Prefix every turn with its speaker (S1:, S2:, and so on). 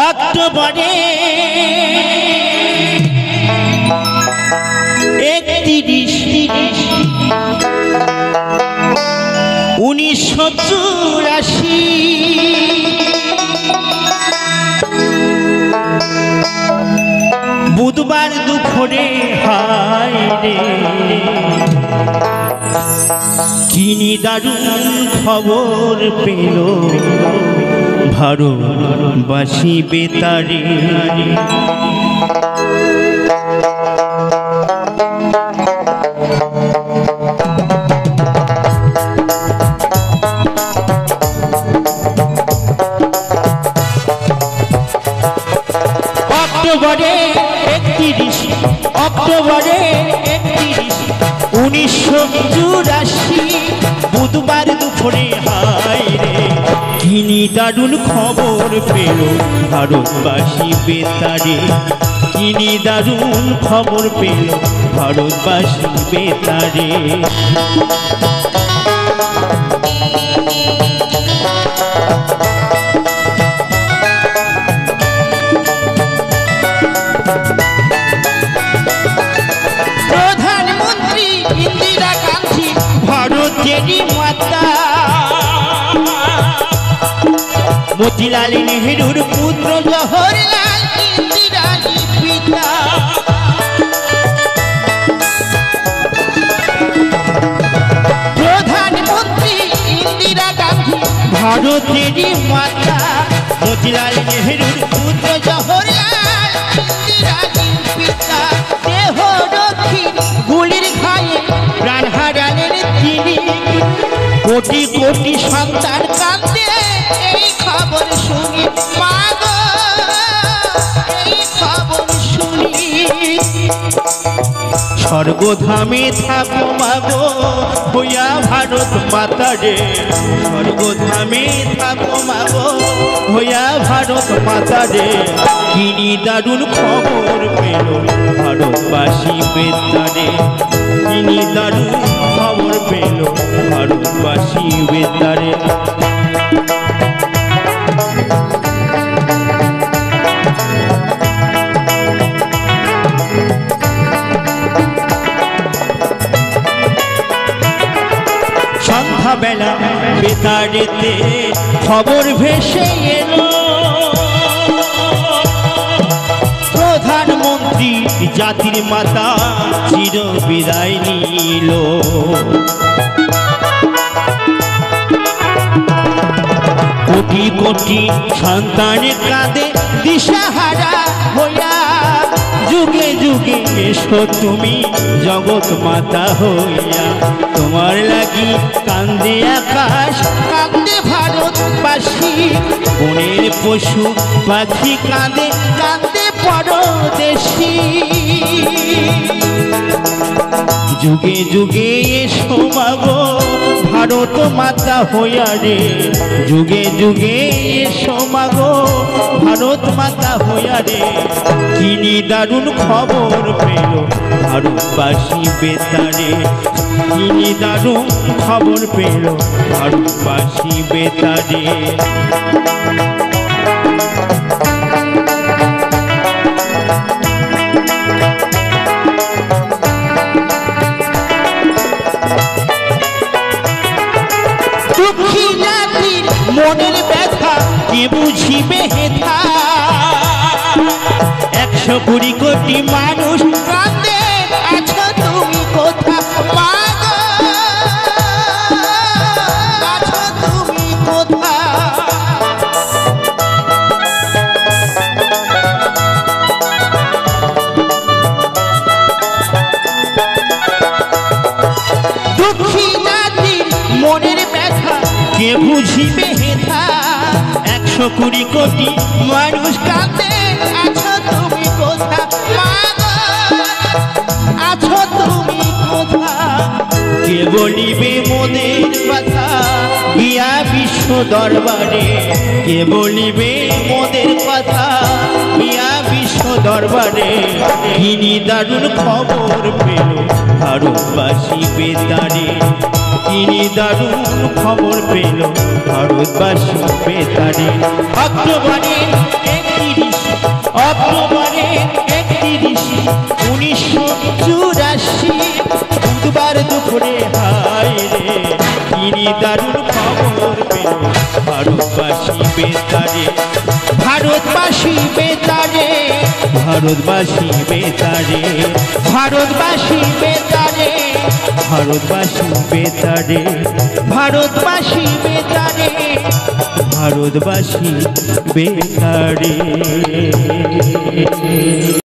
S1: অক্টোবরে 1984 বুধবার দুপুরে হায় রে কিনি দারুণ খবর পেল ভারতবাসী বেতারে। অক্টোবরে 1984 বুধবার দুপুরে হায় রে কিনি দারুণ খবর পেল ভারতবাসী বেতারে। কিনি দারুণ খবর পেল ভারতবাসী বেতারে। প্রধানমন্ত্রী ইন্দিরা গান্ধী ভারতেরই মাতা, মতিলাল নেহরুর পুত্র জওহরলাল ইন্দিরাজি পিতা। প্রধানমন্ত্রী ইন্দিরা গান্ধী ভারতেরই মাতা, মতিলাল নেহরুর পুত্র জওহরলাল ইন্দিরাজি পিতা। দেহ রক্ষী গুলির ঘায়ে প্রাণ হারালেন তিনি, কোটি কোটি সন্তান কাঁদে এই খবর শুনি মাগো, এই খবর শুনি। স্বর্গধামে থাকো মাগো হইয়া ভারত মাতা রে, স্বর্গধামে থাকো মাগো হইয়া ভারত মাতা রে। কিনি দারুণ খবর পেল ভারতবাসী বেতারে। কিনি দারুণ খবর পেল ভারতবাসী বেতারে। সন্ধ্যাবেলা বেতারেতে খবর ভেসে এলো, প্রধানমন্ত্রী জাতির মাতা চির বিদায় নিল। কোটি কোটি সন্তান কাঁদে দিশাহারা হইয়া, যুগে যুগে এসো তুমি জগৎ মাতা হইয়া। তোমার লাগি কান্দে আকাশ কান্দে ভারতবাসী, বনের পশু পাখি কাঁদে কাঁদে পরদেশী। যুগে যুগে এসো মাগো ভারত মাতা হইয়া রে, যুগে যুগে এসো মাগো ভারত মাতা হইয়া রে। কিনি দারুণ খবর পেল ভারতবাসী বেতারে। কিনি দারুণ খবর পেল ভারতবাসী বেতারে। দুঃখী জাতির মনের ব্যথা কে বুঝিবে হেথা, 120 কোটি মানুষ কাঁদে আছো তুমি কোথা মাগো, আছো তুমি কোথা। দুঃখী জাতির মনের ব্যথা কে বুঝিবে হেথা, 120 কোটি মানুষ কাঁদে আছো তুমি কোথা মাগো, আছো তুমি কোথা। কে বলিবে মোদের কথা গিয়া বিশ্ব বিশ্ব দরবারে কে বলিবে মোদের কথা ইয়া বিশ্ব দরবারে তিনি দারুণ খবর পেল ভারতবাসী বেতারে তিনি দারুণ খবর পেল ভারতবাসী বেতারে অক্টোবরে 1984 বুধবার দুপুরে হায় রে তিনি দারুণ খবর পেল ভারতবাসী বেতারে ভারতবাসী বেতারে ভারতবাসী বেতারে ভারতবাসী বেতারে ভারতবাসী বেতারে ভারতবাসী বেতারে ভারতবাসী বেতারে।